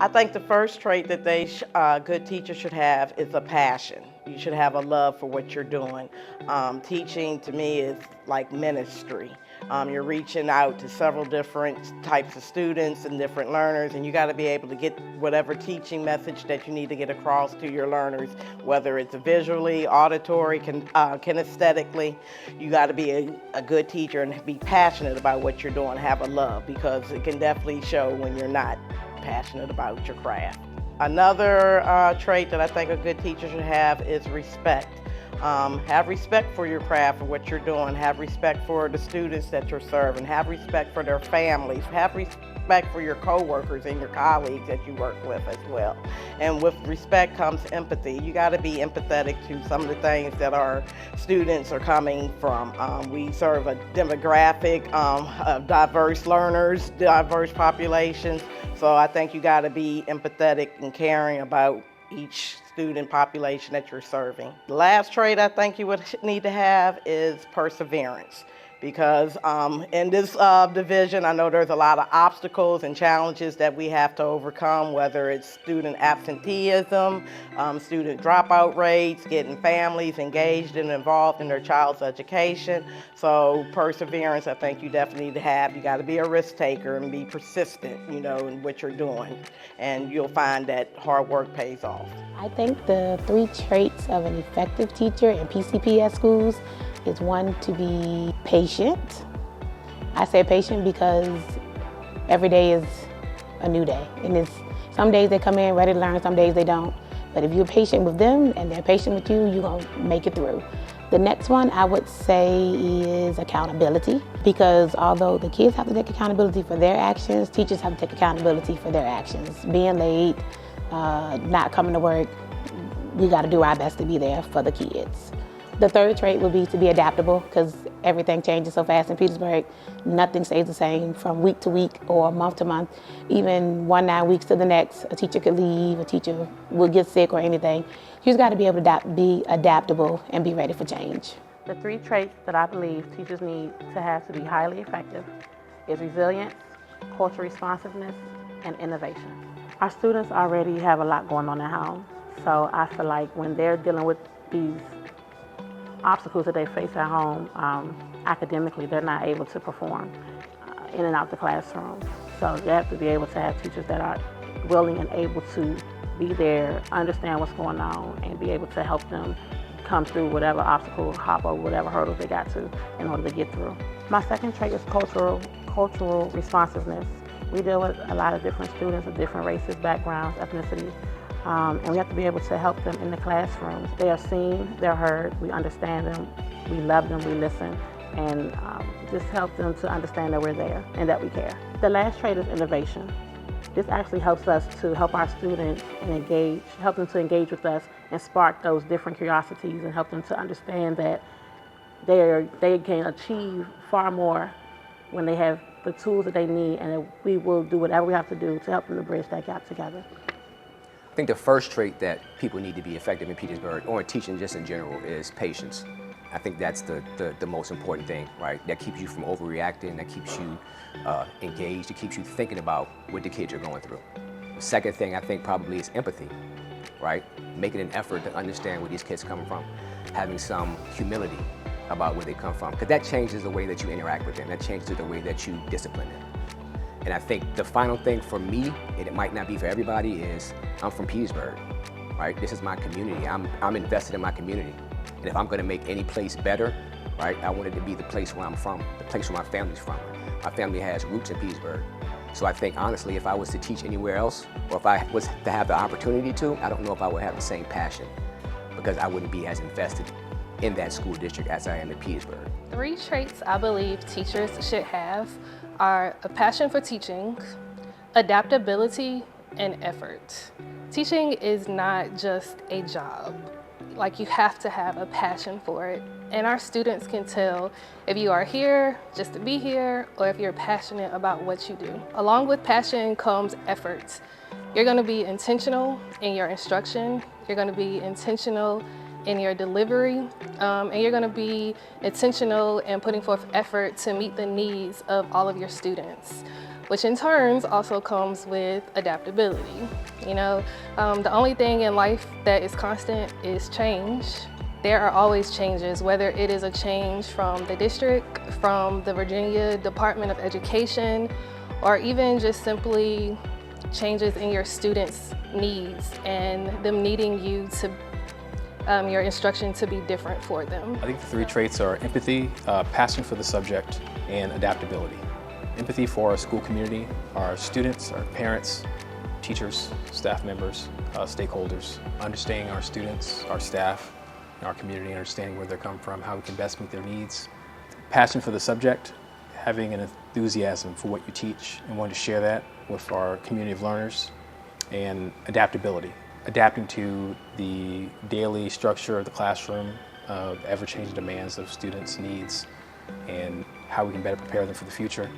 I think the first trait that good teachers should have is a passion. You should have a love for what you're doing. Teaching to me is like ministry. You're reaching out to several different types of students and different learners, and you got to be able to get whatever teaching message that you need to get across to your learners, whether it's visually, auditory, kinesthetically. You got to be a good teacher and be passionate about what you're doing, have a love, because it can definitely show when you're not passionate about your craft. Another trait that I think a good teacher should have is respect. Have respect for your craft, for what you're doing. Have respect for the students that you're serving. Have respect for their families. Have respect for your coworkers and your colleagues that you work with as well. And with respect comes empathy. You got to be empathetic to some of the things that our students are coming from. We serve a demographic of diverse learners, diverse populations. So I think you got to be empathetic and caring about each student population that you're serving. The last trait I think you would need to have is perseverance, because in this division, I know there's a lot of obstacles and challenges that we have to overcome, whether it's student absenteeism, student dropout rates, getting families engaged and involved in their child's education. So perseverance, I think you definitely need to have. You got to be a risk taker and be persistent, in what you're doing, and you'll find that hard work pays off. I think the 3 traits of an effective teacher in PCPS schools is, 1, to be patient. I say patient because every day is a new day. And some days they come in ready to learn, some days they don't. But if you're patient with them and they're patient with you, you're gonna make it through. The next one I would say is accountability, because although the kids have to take accountability for their actions, teachers have to take accountability for their actions. Being late, not coming to work, we gotta do our best to be there for the kids. The third trait would be to be adaptable, because everything changes so fast in Petersburg. Nothing stays the same from week to week or month to month. Even 9 weeks to the next, a teacher could leave, a teacher will get sick or anything. You just gotta be able to be adaptable and be ready for change. The 3 traits that I believe teachers need to have to be highly effective is resilience, cultural responsiveness, and innovation. Our students already have a lot going on at home, so I feel like when they're dealing with these obstacles that they face at home, academically, they're not able to perform in and out the classroom. So you have to be able to have teachers that are willing and able to be there, understand what's going on, and be able to help them come through whatever obstacle, hop over whatever hurdles they got to in order to get through. My second trait is cultural responsiveness. We deal with a lot of different students of different races, backgrounds, ethnicities. And we have to be able to help them in the classrooms. They are seen, they're heard, we understand them, we love them, we listen, and just help them to understand that we're there and that we care. The last trait is innovation. This actually helps us to help our students and help them to engage with us and spark those different curiosities and help them to understand that they can achieve far more when they have the tools that they need, and that we will do whatever we have to do to help them to bridge that gap together. I think the first trait that people need to be effective in Petersburg, or in teaching just in general, is patience. I think that's the most important thing, right? That keeps you from overreacting, that keeps you engaged, it keeps you thinking about what the kids are going through. The second thing I think probably is empathy, right? Making an effort to understand where these kids are coming from, having some humility about where they come from, because that changes the way that you interact with them, that changes the way that you discipline them. And I think the final thing for me, and it might not be for everybody, is I'm from Petersburg, right? This is my community. I'm invested in my community. And if I'm gonna make any place better, right, I want it to be the place where I'm from, the place where my family's from. My family has roots in Petersburg. So I think honestly, if I was to teach anywhere else, or if I was to have the opportunity to, I don't know if I would have the same passion, because I wouldn't be as invested in that school district as I am in Petersburg. 3 traits I believe teachers should have are a passion for teaching, adaptability, and effort. Teaching is not just a job. Like, you have to have a passion for it. And our students can tell if you are here just to be here, or if you're passionate about what you do. Along with passion comes effort. You're gonna be intentional in your instruction. You're gonna be intentional in your delivery, and you're gonna be intentional in putting forth effort to meet the needs of all of your students. which in turns also comes with adaptability. You know, the only thing in life that is constant is change. There are always changes, whether it is a change from the district, from the Virginia Department of Education, or even just simply changes in your students' needs and them needing you to, your instruction to be different for them. I think the three traits are empathy, passion for the subject, and adaptability. Empathy for our school community, our students, our parents, teachers, staff members, stakeholders, understanding our students, our staff, our community, understanding where they're coming from, how we can best meet their needs. Passion for the subject, having an enthusiasm for what you teach and wanting to share that with our community of learners. And adaptability, adapting to the daily structure of the classroom, ever-changing demands of students' needs, and how we can better prepare them for the future.